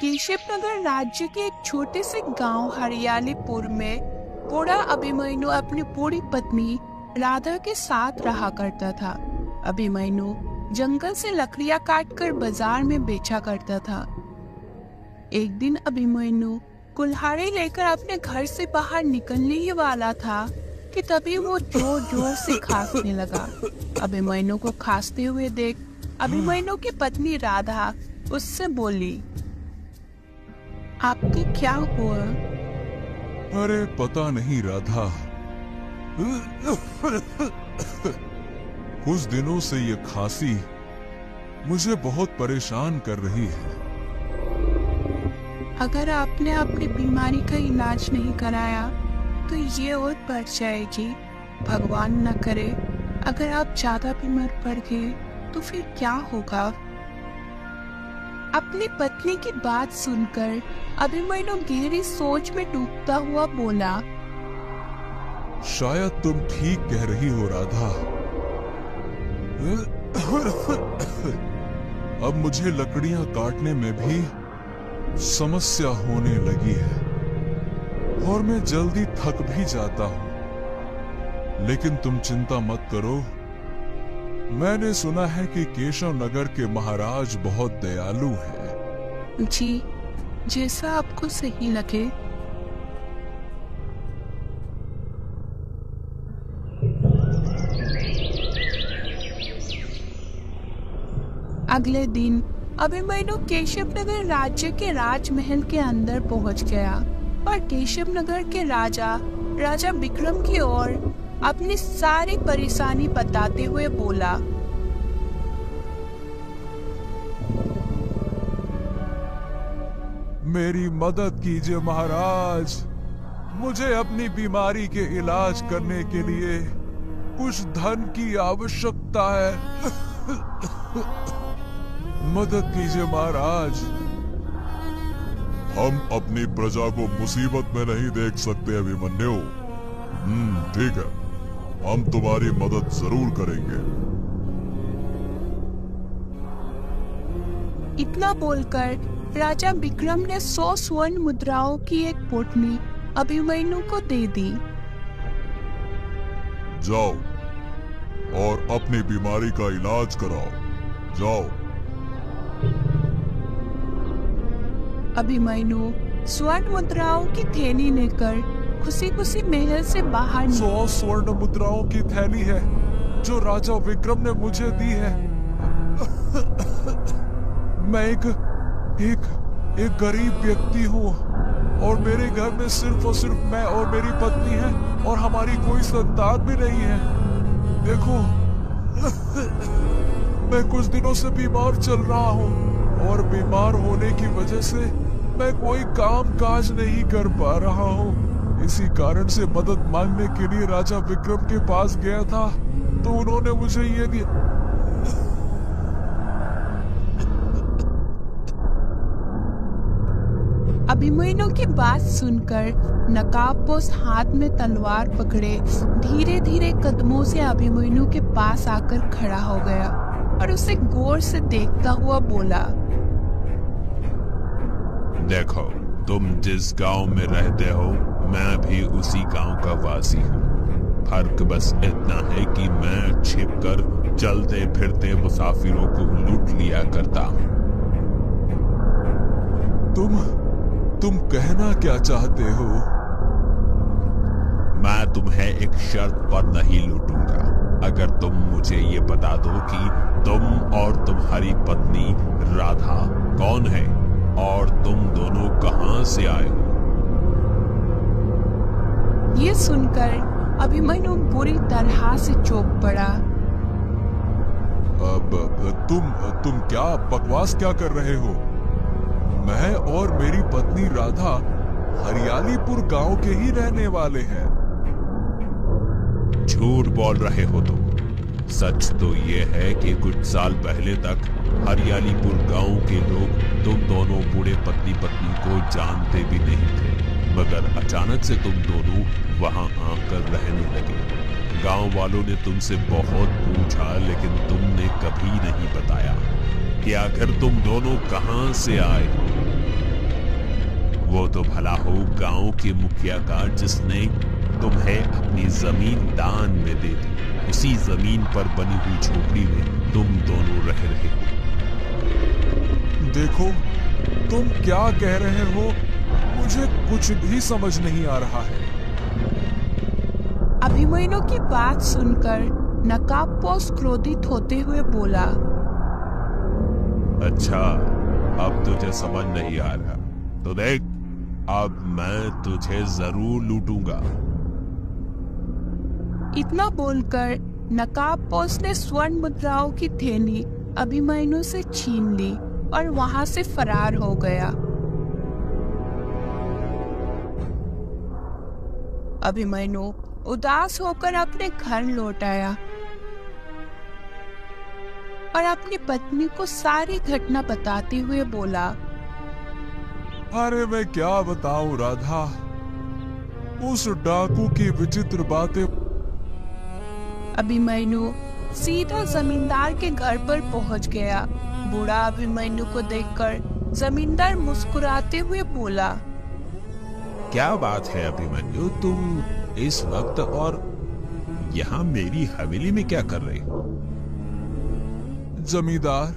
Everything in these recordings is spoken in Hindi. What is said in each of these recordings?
केशवनगर राज्य के एक छोटे से गांव हरियालीपुर में बूढ़ा अभिमन्यु अपनी बूढ़ी पत्नी राधा के साथ रहा करता था। अभिमन्यु जंगल से लकड़ियां काटकर बाजार में बेचा करता था। एक दिन अभिमन्यु कुल्हाड़ी लेकर अपने घर से बाहर निकलने ही वाला था कि तभी वो जोर जोर से खांसने लगा। अभिमन्यु को खांसते हुए देख अभिमन्यु की पत्नी राधा उससे बोली, आपके क्या हुआ? अरे पता नहीं राधा, कुछ दिनों से ये खांसी मुझे बहुत परेशान कर रही है। अगर आपने अपनी बीमारी का इलाज नहीं कराया तो ये और बढ़ जाएगी। भगवान न करे अगर आप ज्यादा बीमार पड़ गए तो फिर क्या होगा? अपनी पत्नी की बात सुनकर अभिमन्यु गहरी सोच में डूबता हुआ बोला, शायद तुम ठीक कह रही हो राधा। अब मुझे लकड़ियां काटने में भी समस्या होने लगी है और मैं जल्दी थक भी जाता हूं। लेकिन तुम चिंता मत करो, मैंने सुना है कि केशव नगर के महाराज बहुत दयालु हैं। जी, जैसा आपको सही लगे। अगले दिन अभिमन्यु केशवनगर राज्य के राजमहल के अंदर पहुंच गया और केशवनगर के राजा विक्रम की ओर अपनी सारी परेशानी बताते हुए बोला, मेरी मदद कीजिए महाराज, मुझे अपनी बीमारी के इलाज करने के लिए कुछ धन की आवश्यकता है। मदद कीजिए महाराज। हम अपनी प्रजा को मुसीबत में नहीं देख सकते अभिमन्यु। ठीक है, हम तुम्हारी मदद जरूर करेंगे। इतना बोलकर राजा विक्रम ने 100 स्वर्ण मुद्राओं की एक पोटली अभिमन्यु को दे दी। जाओ और अपनी बीमारी का इलाज कराओ, जाओ। अभिमन्यु स्वर्ण मुद्राओं की थैली लेकर खुशी खुशी महल से बाहर 100 स्वर्ण मुद्राओं की थैली है जो राजा विक्रम ने मुझे दी है। मैं एक गरीब व्यक्ति हूँ और मेरे घर में सिर्फ और सिर्फ मैं और मेरी पत्नी है और हमारी कोई संतान भी नहीं है। देखो, मैं कुछ दिनों से बीमार चल रहा हूँ और बीमार होने की वजह से मैं कोई काम काज नहीं कर पा रहा हूँ। इसी कारण से मदद मांगने के लिए राजा विक्रम के पास गया था तो उन्होंने मुझे ये दिया। अभिमन्यु की बात सुनकर नकाबपोश हाथ में तलवार पकड़े धीरे धीरे कदमों से अभिमन्यु के पास आकर खड़ा हो गया और उसे गौर से देखता हुआ बोला, देखो, तुम जिस गांव में रहते हो मैं भी उसी गांव का वासी हूँ। फर्क बस इतना है कि मैं छिपकर चलते फिरते मुसाफिरों को लूट लिया करता हूँ। तुम कहना क्या चाहते हो? मैं तुम्हें एक शर्त पर नहीं लूटूंगा। अगर तुम मुझे ये बता दो कि तुम और तुम्हारी पत्नी राधा कौन है और तुम दोनों कहां से आए हो। ये सुनकर अभिमन्यु बुरी तरह से चौंक पड़ा। अब तुम क्या बकवास क्या कर रहे हो? मैं और मेरी पत्नी राधा हरियालीपुर गांव के ही रहने वाले हैं। झूठ बोल रहे हो तुम। सच तो ये है कि कुछ साल पहले तक हरियालीपुर गांव के लोग तुम दोनों बूढ़े पति पत्नी को जानते भी नहीं थे, मगर अचानक से तुम दोनों वहां आकर रहने लगे। गांव वालों ने तुमसे बहुत पूछा लेकिन तुमने कभी नहीं बताया कि आखिर तुम दोनों कहां से आए। वो तो भला हो गांव के मुखिया का जिसने तुम्हें अपनी जमीन दान में दे दी। उसी जमीन पर बनी हुई झोपड़ी में तुम दोनों रह रहे हो। देखो, तुम क्या कह रहे हो, मुझे कुछ भी समझ नहीं आ रहा है। अभिमन्यु की बात सुनकर नकाबपोश क्रोधित होते हुए बोला, अच्छा, अब तुझे समझ नहीं आ रहा तो देख, अब मैं तुझे जरूर लूटूंगा। इतना बोलकर नकाबपोश ने स्वर्ण मुद्राओं की थैली अभिमन्यु से छीन ली और वहां से फरार हो गया। अभिमन्यु उदास होकर अपने घर लौट आया और अपनी पत्नी को सारी घटना बताते हुए बोला, अरे मैं क्या बताऊं राधा, उस डाकू की विचित्र बातें। अभिमन्यु सीधा जमींदार के घर पर पहुंच गया। बूढ़ा अभिमन्यु को देखकर जमींदार मुस्कुराते हुए बोला, क्या बात है अभिमन्यु, तुम इस वक्त और यहाँ मेरी हवेली में क्या कर रहे हो? जमींदार,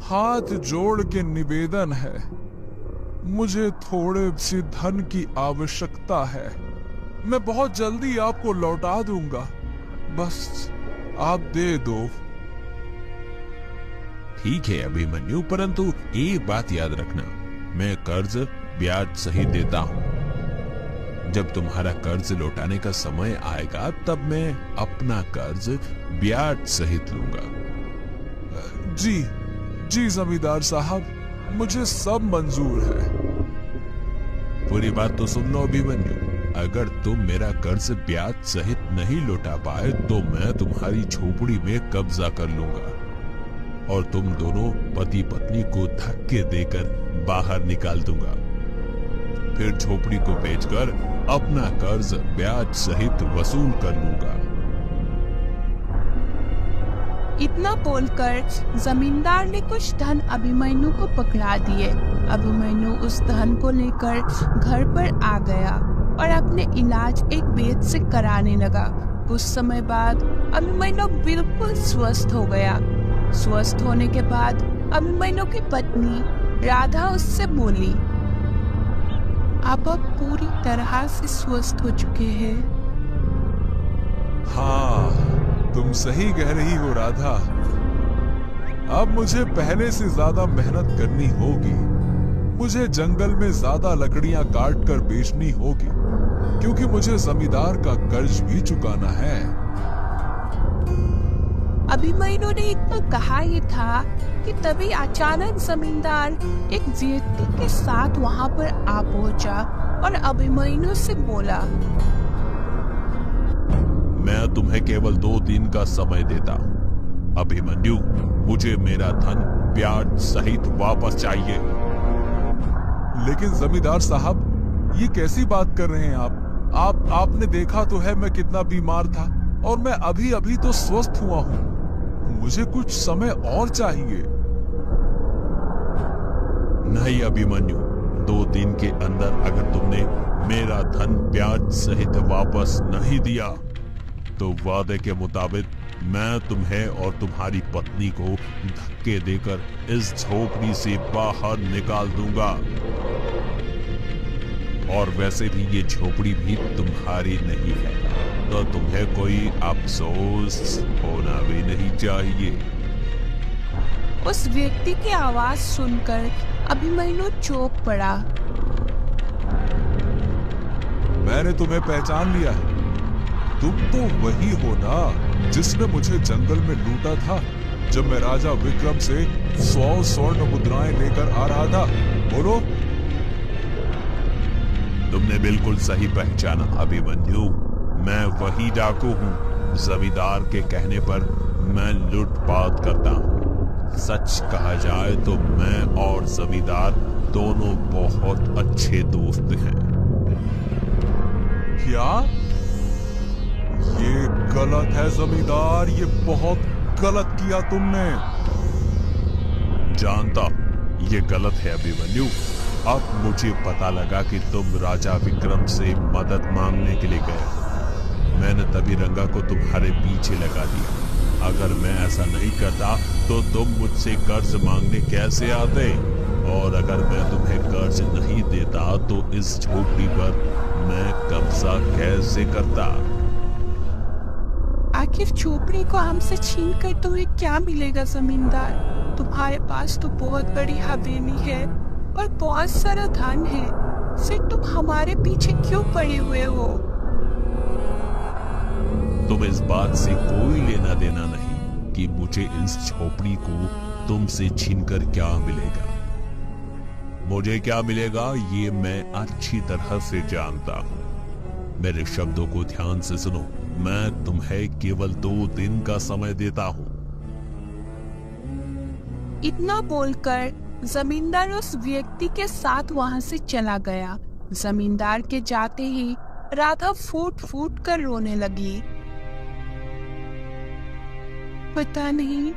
हाथ जोड़ के निवेदन है, मुझे थोड़े से धन की आवश्यकता है। मैं बहुत जल्दी आपको लौटा दूंगा, बस आप दे दो। ठीक है अभिमन्यु, परंतु एक बात याद रखना, मैं कर्ज ब्याज सहित देता हूं। जब तुम्हारा कर्ज लौटाने का समय आएगा तब मैं अपना कर्ज ब्याज सहित लूंगा। जी जी जमींदार साहब, मुझे सब मंजूर है। पूरी बात तो सुन लो अभिमन्यु, अगर तुम मेरा कर्ज ब्याज सहित नहीं लौटा पाए तो मैं तुम्हारी झोपड़ी में कब्जा कर लूंगा और तुम दोनों पति पत्नी को धक्के देकर बाहर निकाल दूंगा। फिर झोपड़ी को बेचकर अपना कर्ज ब्याज सहित वसूल कर लूंगा। इतना बोलकर जमींदार ने कुछ धन अभिमन्यु को पकड़ा दिए। अभिमन्यु उस धन को लेकर घर पर आ गया और अपने इलाज एक वैद्य से कराने लगा। कुछ समय बाद अभिमन्यु बिल्कुल स्वस्थ हो गया। स्वस्थ होने के बाद अभिमन्यु की पत्नी राधा उससे बोली, आप अब पूरी तरह से स्वस्थ हो चुके हैं। हाँ, तुम सही कह रही हो राधा। अब मुझे पहले से ज्यादा मेहनत करनी होगी। मुझे जंगल में ज्यादा लकड़ियां काट कर बेचनी होगी, क्योंकि मुझे जमींदार का कर्ज भी चुकाना है। अभिमन्यु ने इतना कहा ही था कि तभी अचानक जमींदार एक व्यक्ति के साथ वहां पर आ पहुंचा और अभिमन्यु से बोला, मैं तुम्हें केवल 2 दिन का समय देता हूं। अभिमन्यु, मुझे मेरा धन ब्याज सहित वापस चाहिए। लेकिन जमींदार साहब, ये कैसी बात कर रहे हैं आप? आपने देखा तो है मैं कितना बीमार था और मैं अभी अभी तो स्वस्थ हुआ हूँ। मुझे कुछ समय और चाहिए। नहीं अभिमन्यु, 2 दिन के अंदर अगर तुमने मेरा धन ब्याज सहित वापस नहीं दिया तो वादे के मुताबिक मैं तुम्हें और तुम्हारी पत्नी को धक्के देकर इस झोपड़ी से बाहर निकाल दूंगा। और वैसे भी ये झोपड़ी भी तुम्हारी नहीं है, तो तुम्हें कोई अफसोस होना भी नहीं चाहिए। उस व्यक्ति की आवाज सुनकर अभिमन्यु चौंक पड़ा। मैंने तुम्हें पहचान लिया है। तुम तो वही हो ना जिसने मुझे जंगल में लूटा था जब मैं राजा विक्रम से 100 स्वर्ण मुद्राएं लेकर आ रहा था। बोलो। तुमने बिल्कुल सही पहचाना अभिमन्यु, मैं वही डाकू हूँ। जमींदार के कहने पर मैं लूटपाट करता हूँ। सच कहा जाए तो मैं और जमींदार दोनों बहुत अच्छे दोस्त हैं। क्या? ये गलत है जमींदार, ये बहुत गलत किया तुमने। जानता ये गलत है अभिमन्यु, अब मुझे पता लगा कि तुम राजा विक्रम से मदद मांगने के लिए गए। मैंने तभी रंगा को तुम्हारे पीछे लगा दिया। अगर मैं ऐसा नहीं करता तो तुम मुझसे कर्ज मांगने कैसे आते? और अगर मैं तुम्हें कर्ज नहीं देता तो इस झोपड़ी पर मैं कब्जा कैसे करता? आखिर झोपड़ी को हमसे छीन कर तुम्हें क्या मिलेगा जमींदार? तुम्हारे पास तो बहुत बड़ी हवेली है और बहुत सारा धन है, फिर तुम हमारे पीछे क्यों पड़े हुए हो? तुम इस बात से कोई लेना देना नहीं कि मुझे इस झोपड़ी को तुमसे छीनकर क्या मिलेगा। मुझे क्या मिलेगा ये मैं अच्छी तरह से जानता हूं। मेरे शब्दों को ध्यान से सुनो। मैं तुम्हें केवल 2 दिन का समय देता हूं। इतना बोलकर जमींदार उस व्यक्ति के साथ वहां से चला गया। जमींदार के जाते ही राधा फूट फूट कर रोने लगी। पता नहीं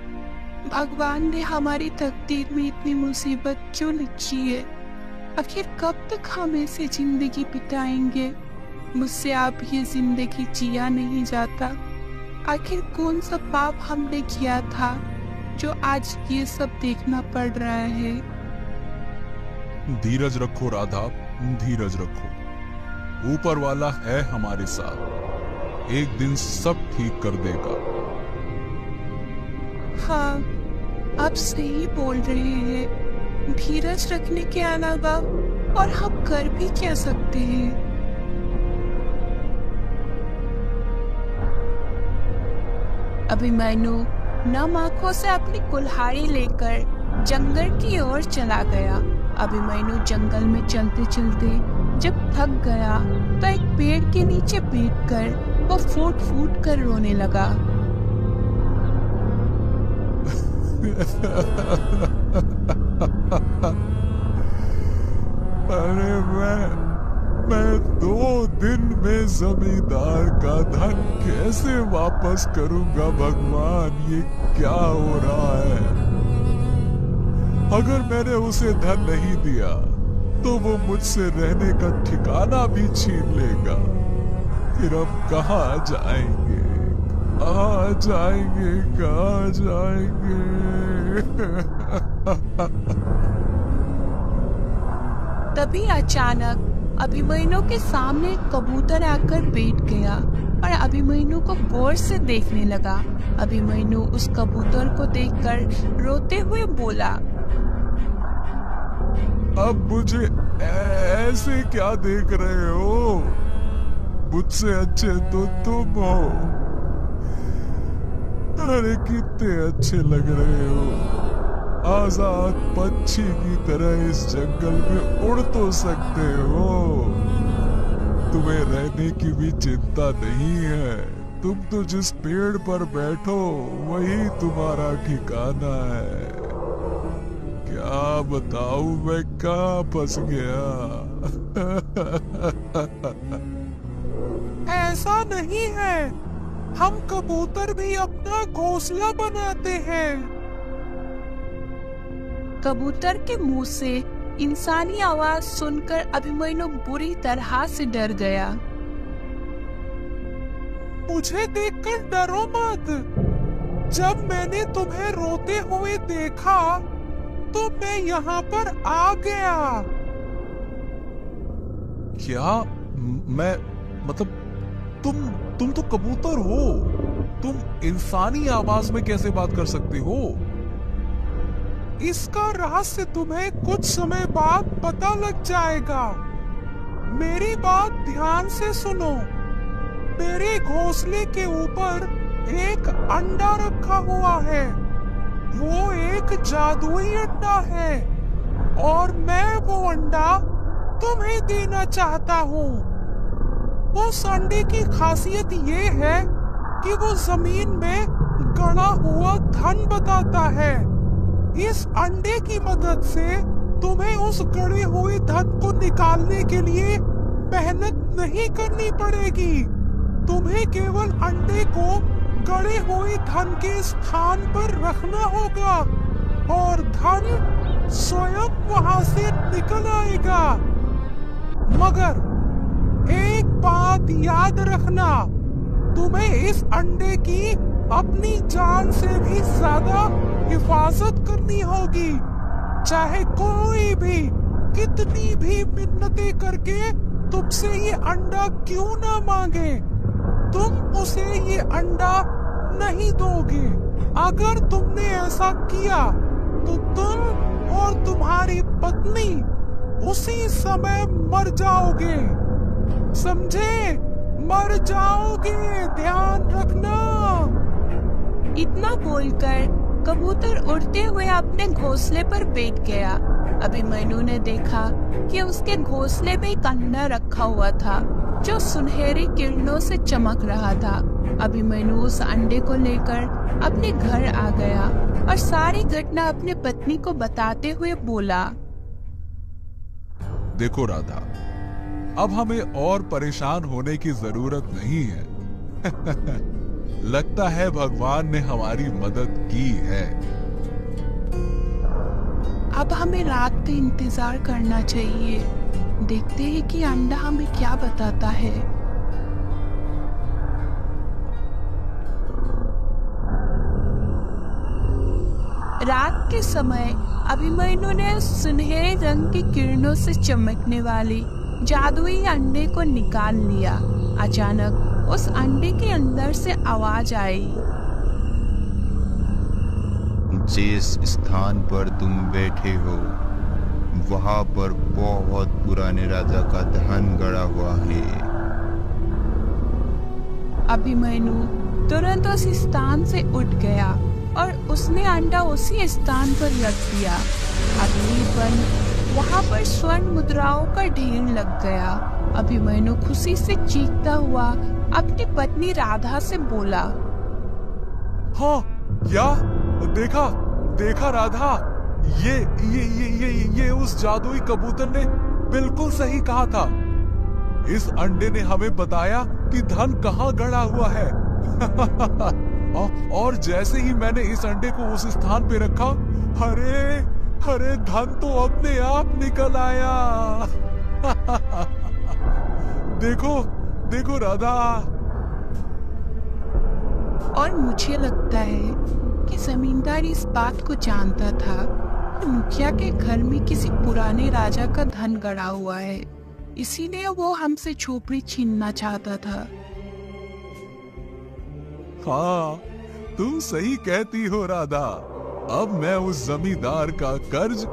भगवान ने हमारी तकदीर में इतनी मुसीबत क्यों लिखी है। आखिर कब तक हम ऐसे जिंदगी बिताएंगे? मुझसे अब ये जिंदगी जिया नहीं जाता। आखिर कौन सा पाप हमने किया था जो आज ये सब देखना पड़ रहा है? धीरज रखो राधा, धीरज रखो। ऊपर वाला है हमारे साथ, एक दिन सब ठीक कर देगा। हाँ, आप सही बोल रहे हैं। धीरज रखने के अलावा और हम कर भी क्या सकते हैं? अभिमन्यु नम आंखों से अपनी कुल्हाड़ी लेकर जंगल की ओर चला गया। अभिमन्यु जंगल में चलते चलते जब थक गया तो एक पेड़ के नीचे बैठकर वो फूट फूट कर रोने लगा। अरे मैं 2 दिन में जमींदार का धन कैसे वापस करूंगा भगवान? ये क्या हो रहा है? अगर मैंने उसे धन नहीं दिया तो वो मुझसे रहने का ठिकाना भी छीन लेगा। फिर अब कहाँ जाएंगे, कहाँ जाएंगे, कहाँ जाएंगे? तभी अचानक अभिमन्यु के सामने एक कबूतर आकर बैठ गया और अभिमन्यु को गौर से देखने लगा। अभिमन्यु उस कबूतर को देखकर रोते हुए बोला, अब मुझे ऐसे क्या देख रहे हो? मुझसे अच्छे तो तुम हो। अरे कितने अच्छे लग रहे हो। आजाद पक्षी की तरह इस जंगल में उड़ तो सकते हो। तुम्हें रहने की भी चिंता नहीं है। तुम तो जिस पेड़ पर बैठो वही तुम्हारा ठिकाना है। क्या बताऊं मैं कहाँ फंस गया? ऐसा नहीं है, हम कबूतर भी अपना घोंसला बनाते हैं। कबूतर के मुंह से इंसानी आवाज सुनकर अभिमन्यु बुरी तरह से डर गया। मुझे देखकर डरो मत। जब मैंने तुम्हें रोते हुए देखा तो मैं यहाँ पर आ गया। क्या? मैं मतलब तुम तो कबूतर हो। तुम इंसानी आवाज में कैसे बात कर सकते हो? इसका रहस्य तुम्हें कुछ समय बाद पता लग जाएगा। मेरी बात ध्यान से सुनो। मेरे घोंसले के ऊपर एक अंडा रखा हुआ है। वो एक जादुई अंडा है और मैं वो अंडा तुम्हें देना चाहता हूँ। उस अंडे की खासियत ये है कि वो जमीन में गड़ा हुआ धन बताता है। इस अंडे की मदद से तुम्हें उस गड़े हुए धन को निकालने के लिए मेहनत नहीं करनी पड़ेगी। तुम्हें केवल अंडे को गड़े हुए धन के स्थान पर रखना होगा और धन स्वयं वहां से निकल आएगा। मगर एक बात याद रखना, तुम्हें इस अंडे की अपनी जान से भी ज्यादा हिफाजत करनी होगी। चाहे कोई भी कितनी भी मिन्नतें करके तुमसे ये अंडा क्यों ना मांगे, तुम उसे ये अंडा नहीं दोगे। अगर तुमने ऐसा किया तो तुम और तुम्हारी पत्नी उसी समय मर जाओगे, समझे? मर जाओगे, ध्यान रखना। इतना बोलकर कबूतर उड़ते हुए अपने घोंसले पर बैठ गया। अभिमन्यु ने देखा कि उसके घोंसले में एक अंडा रखा हुआ था जो सुनहरी किरणों से चमक रहा था। अभिमन्यु उस अंडे को लेकर अपने घर आ गया और सारी घटना अपनी पत्नी को बताते हुए बोला, देखो राधा, अब हमें और परेशान होने की जरूरत नहीं है। लगता है भगवान ने हमारी मदद की है। अब हमें रात का इंतजार करना चाहिए। देखते हैं कि अंडा हमें क्या बताता है। रात के समय अभिमन्यु ने सुनहरे रंग की किरणों से चमकने वाली जादुई अंडे को निकाल लिया। अचानक उस अंडे के अंदर से आवाज आई, जिस स्थान पर तुम बैठे हो वहां पर बहुत पुराने राजा का धन गड़ा हुआ है। अभिमन्यु तुरंत उस स्थान से उठ गया और उसने अंडा उसी स्थान पर रख दिया। अगली पल वहां पर स्वर्ण मुद्राओं का ढेर लग गया। अभिमन्यु खुशी से चीखता हुआ अपनी पत्नी राधा से बोला, हाँ, क्या देखा देखा राधा, ये उस जादुई कबूतर ने बिल्कुल सही कहा था। इस अंडे ने हमें बताया कि धन कहाँ गड़ा हुआ है। और जैसे ही मैंने इस अंडे को उस स्थान पे रखा, अरे धन तो अपने आप निकल आया। देखो राधा। और मुझे लगता है कि जमींदार इस बात को जानता था कि मुखिया के घर में किसी पुराने राजा का धन गड़ा हुआ है, इसीलिए वो हमसे झोपड़ी छीनना चाहता था। हाँ, तुम सही कहती हो राधा। अब मैं उस जमींदार का कर्ज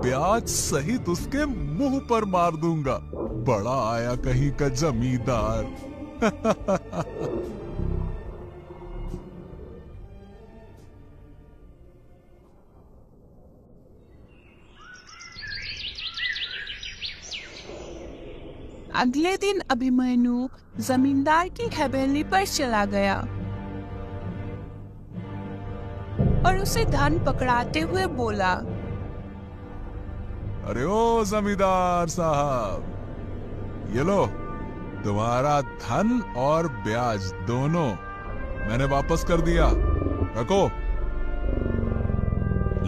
ब्याज सहित उसके मुंह पर मार दूंगा। बड़ा आया कहीं का जमींदार। अगले दिन अभिमन्यु जमींदार की हवेली पर चला गया और उसे धन पकड़ाते हुए बोला, अरे ओ जमींदार साहब, ये लो तुम्हारा धन और ब्याज दोनों मैंने वापस कर दिया, रखो।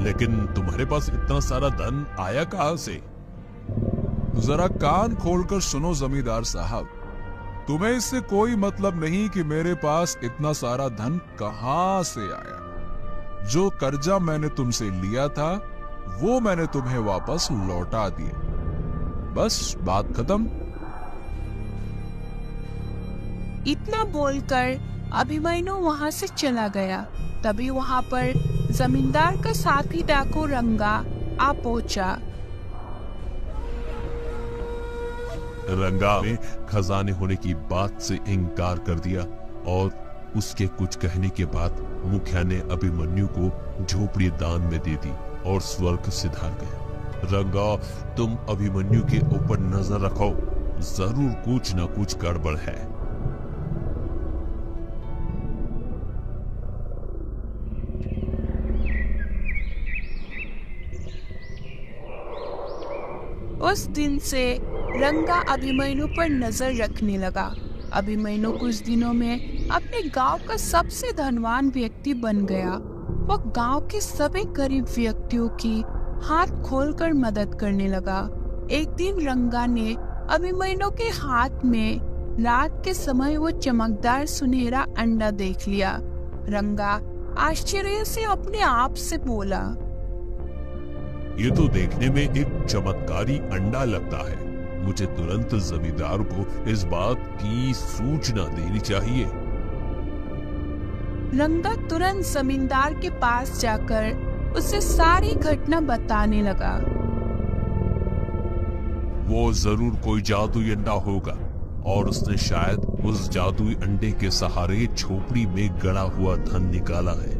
लेकिन तुम्हारे पास इतना सारा धन आया कहां से? जरा कान खोलकर सुनो जमींदार साहब, तुम्हें इससे कोई मतलब नहीं कि मेरे पास इतना सारा धन कहां से आया। जो कर्जा मैंने तुमसे लिया था वो मैंने तुम्हें वापस लौटा दिया। बस बात खत्म। इतना बोलकर अभिमन्यु वहां से चला गया। तभी वहां पर जमींदार का साथी डाकू रंगा आ पहुंचा। रंगा ने खजाने होने की बात से इनकार कर दिया और उसके कुछ कहने के बाद मुखिया ने अभिमन्यु को झोपड़ी दान में दे दी और स्वर्ग सिधार गया। रंगा, तुम अभिमन्यु के ऊपर नजर रखो, जरूर कुछ न कुछ गड़बड़ है। उस दिन से रंगा अभिमन्यु पर नजर रखने लगा। अभिमन्यु कुछ दिनों में अपने गांव का सबसे धनवान व्यक्ति बन गया। वो गांव के सभी गरीब व्यक्तियों की हाथ खोलकर मदद करने लगा। एक दिन रंगा ने अभिमन्यु के हाथ में रात के समय वो चमकदार सुनहरा अंडा देख लिया। रंगा आश्चर्य से अपने आप से बोला, ये तो देखने में एक चमत्कारी अंडा लगता है। मुझे तुरंत जमींदार को इस बात की सूचना देनी चाहिए। रंगा तुरंत जमींदार के पास जाकर उसे सारी घटना बताने लगा। वो जरूर कोई जादुई अंडा होगा और उसने शायद उस जादुई अंडे के सहारे झोपड़ी में गड़ा हुआ धन निकाला है।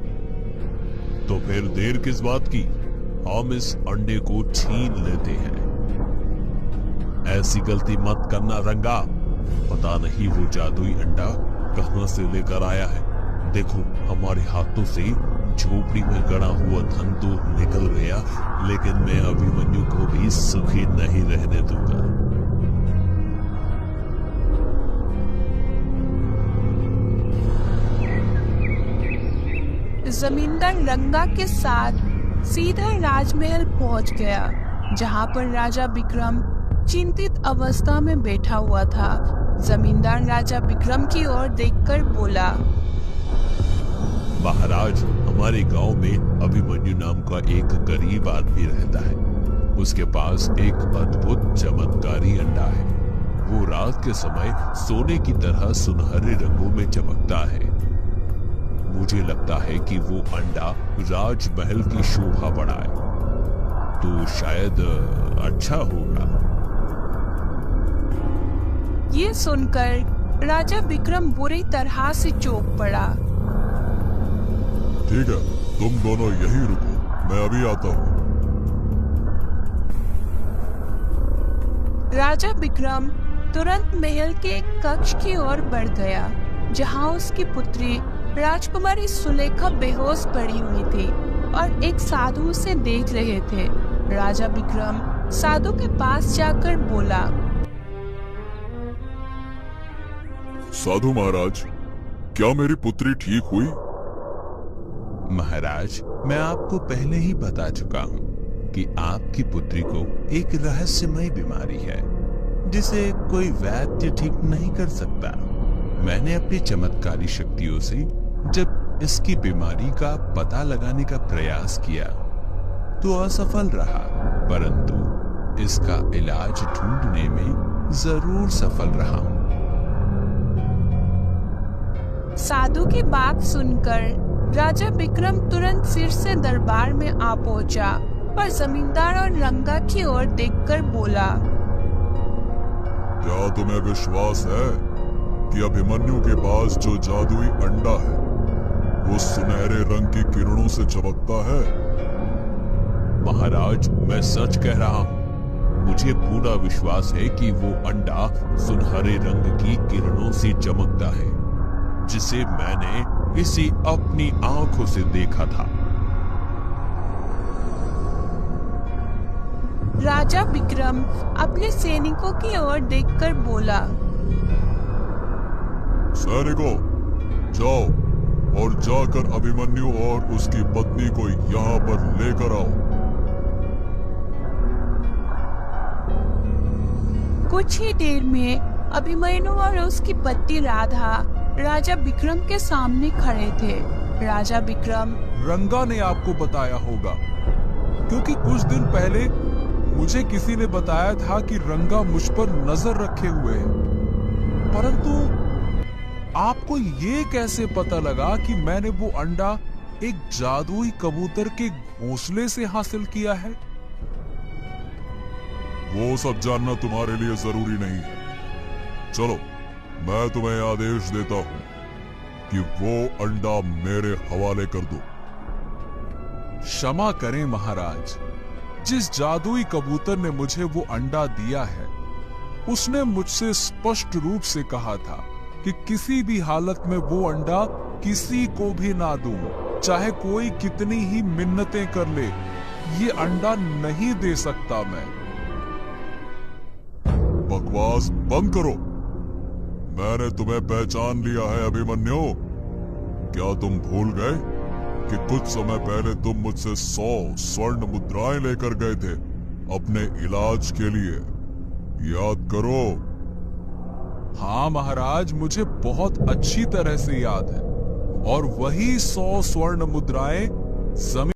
तो फिर देर किस बात की, हम इस अंडे को छीन लेते हैं। ऐसी गलती मत करना रंगा। पता नहीं वो जादुई अंडा कहां से लेकर आया है। देखो, हमारे हाथों से झोपड़ी में गड़ा हुआ धन तो निकल गया, लेकिन मैं अभिमन्यु को भी सुखी नहीं रहने दूंगा। जमींदार रंगा के साथ सीधा राजमहल पहुंच गया, जहां पर राजा विक्रम चिंतित अवस्था में बैठा हुआ था। जमींदार राजा विक्रम की ओर देखकर बोला, महाराज, हमारे गांव में अभिमन्यु नाम का एक गरीब आदमी रहता है। उसके पास एक अद्भुत चमत्कारी अंडा है। वो रात के समय सोने की तरह सुनहरे रंगों में चमकता है। मुझे लगता है कि वो अंडा राजमहल की शोभा बढ़ाए, तो शायद अच्छा होगा। ये सुनकर राजा विक्रम बुरी तरह से चौंक पड़ा। ठीक है, तुम दोनों यहीं रुको, मैं अभी आता हूँ। राजा विक्रम तुरंत महल के एक कक्ष की ओर बढ़ गया, जहां उसकी पुत्री राजकुमारी सुलेखा बेहोश पड़ी हुई थी और एक साधु उसे देख रहे थे। राजा विक्रम साधु के पास जाकर बोला, साधु महाराज, क्या मेरी पुत्री ठीक हुई? महाराज, मैं आपको पहले ही बता चुका हूँ कि आपकी पुत्री को एक रहस्यमय बीमारी है, जिसे कोई वैद्य ठीक नहीं कर सकता। मैंने अपनी चमत्कारी शक्तियों से जब इसकी बीमारी का पता लगाने का प्रयास किया तो असफल रहा, परंतु इसका इलाज ढूंढने में जरूर सफल रहा हूँ। साधु की बात सुनकर राजा विक्रम तुरंत फिर से दरबार में आ पहुंचा और जमींदार और रंगा की ओर देखकर बोला, क्या तुम्हें विश्वास है कि अभिमन्यु के पास जो जादुई अंडा है वो सुनहरे रंग की किरणों से चमकता है? महाराज, मैं सच कह रहा हूँ। मुझे पूरा विश्वास है कि वो अंडा सुनहरे रंग की किरणों से चमकता है, जिसे मैंने इसी अपनी आंखों से देखा था। राजा विक्रम अपने सैनिकों की ओर देखकर बोला, सैनिकों, जाओ और जाकर अभिमन्यु और उसकी पत्नी को यहाँ पर लेकर आओ। कुछ ही देर में अभिमन्यु और उसकी पत्नी राधा राजा विक्रम के सामने खड़े थे। राजा विक्रम, रंगा ने आपको बताया होगा, क्योंकि कुछ दिन पहले मुझे किसी ने बताया था कि रंगा मुझ पर नजर रखे हुए है। परंतु आपको ये कैसे पता लगा कि मैंने वो अंडा एक जादुई कबूतर के घोंसले से हासिल किया है? वो सब जानना तुम्हारे लिए जरूरी नहीं है। चलो, मैं तुम्हें आदेश देता हूँ कि वो अंडा मेरे हवाले कर दो। क्षमा करें महाराज, जिस जादुई कबूतर ने मुझे वो अंडा दिया है, उसने मुझसे स्पष्ट रूप से कहा था कि किसी भी हालत में वो अंडा किसी को भी ना दूं, चाहे कोई कितनी ही मिन्नतें कर ले, ये अंडा नहीं दे सकता मैं। बकवास बंद करो। मैंने तुम्हें पहचान लिया है अभिमन्यु। क्या तुम भूल गए कि कुछ समय पहले तुम मुझसे 100 स्वर्ण मुद्राएं लेकर गए थे अपने इलाज के लिए। याद करो। हाँ महाराज, मुझे बहुत अच्छी तरह से याद है। और वही 100 स्वर्ण मुद्राएं जमीन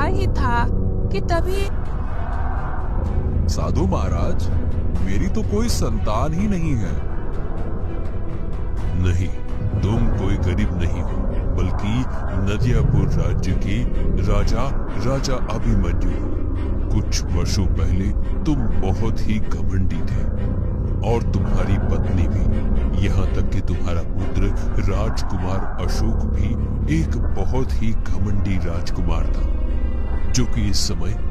ही था कि तभी साधु महाराज, मेरी तो कोई संतान ही नहीं है। नहीं, तुम कोई गरीब नहीं हो, बल्कि नदियापुर राज्य के राजा अभिमन्यु हो। कुछ वर्षों पहले तुम बहुत ही घमंडी थे और तुम्हारी पत्नी भी, यहाँ तक कि तुम्हारा पुत्र राजकुमार अशोक भी एक बहुत ही घमंडी राजकुमार था, जो कि इस समय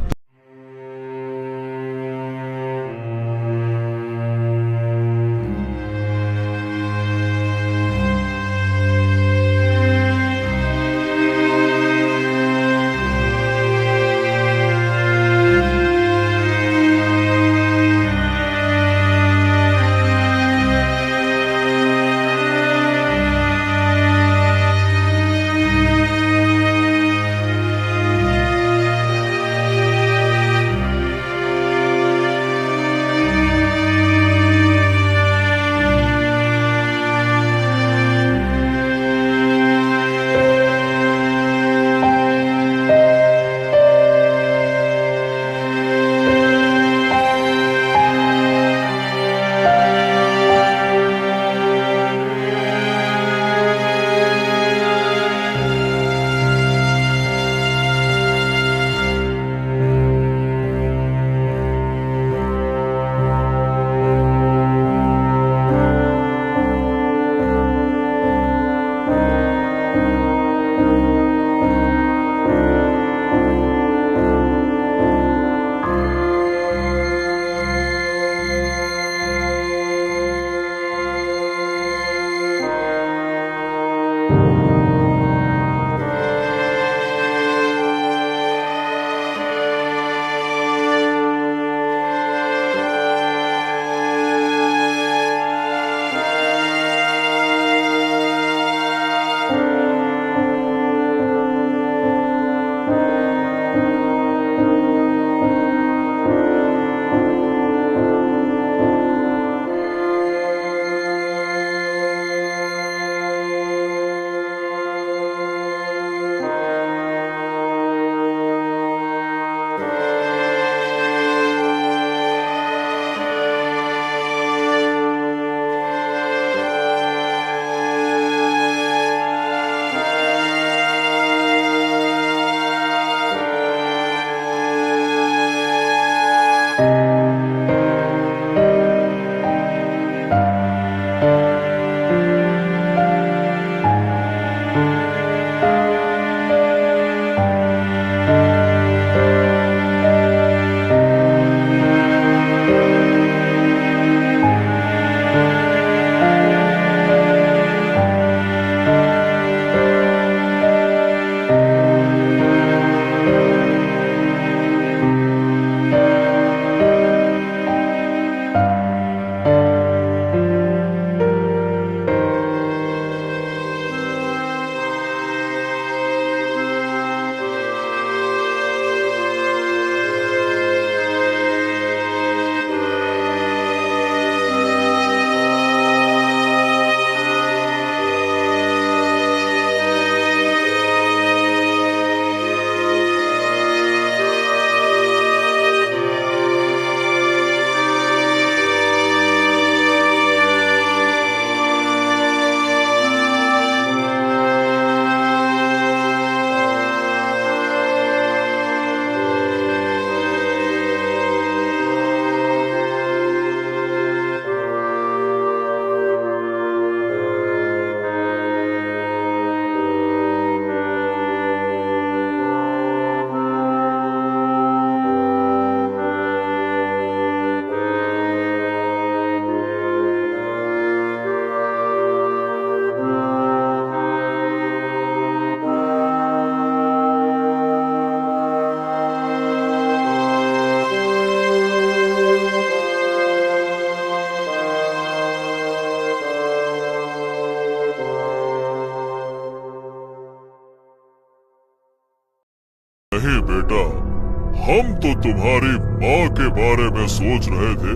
बेटा, हम तो तुम्हारी माँ के बारे में सोच रहे थे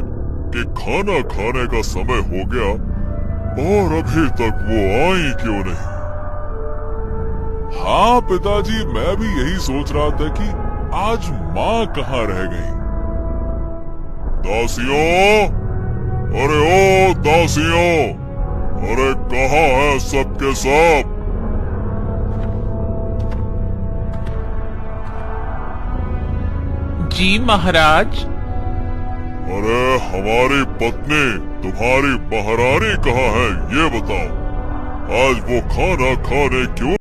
कि खाना खाने का समय हो गया और अभी तक वो आई क्यों नहीं। हाँ पिताजी, मैं भी यही सोच रहा था कि आज माँ कहाँ रह गई। दासियों, अरे ओ दासियों, अरे कहाँ है सबके सब? जी महाराज। अरे हमारी पत्नी, तुम्हारी महारानी कहाँ है, ये बताओ। आज वो खाना खाने क्यों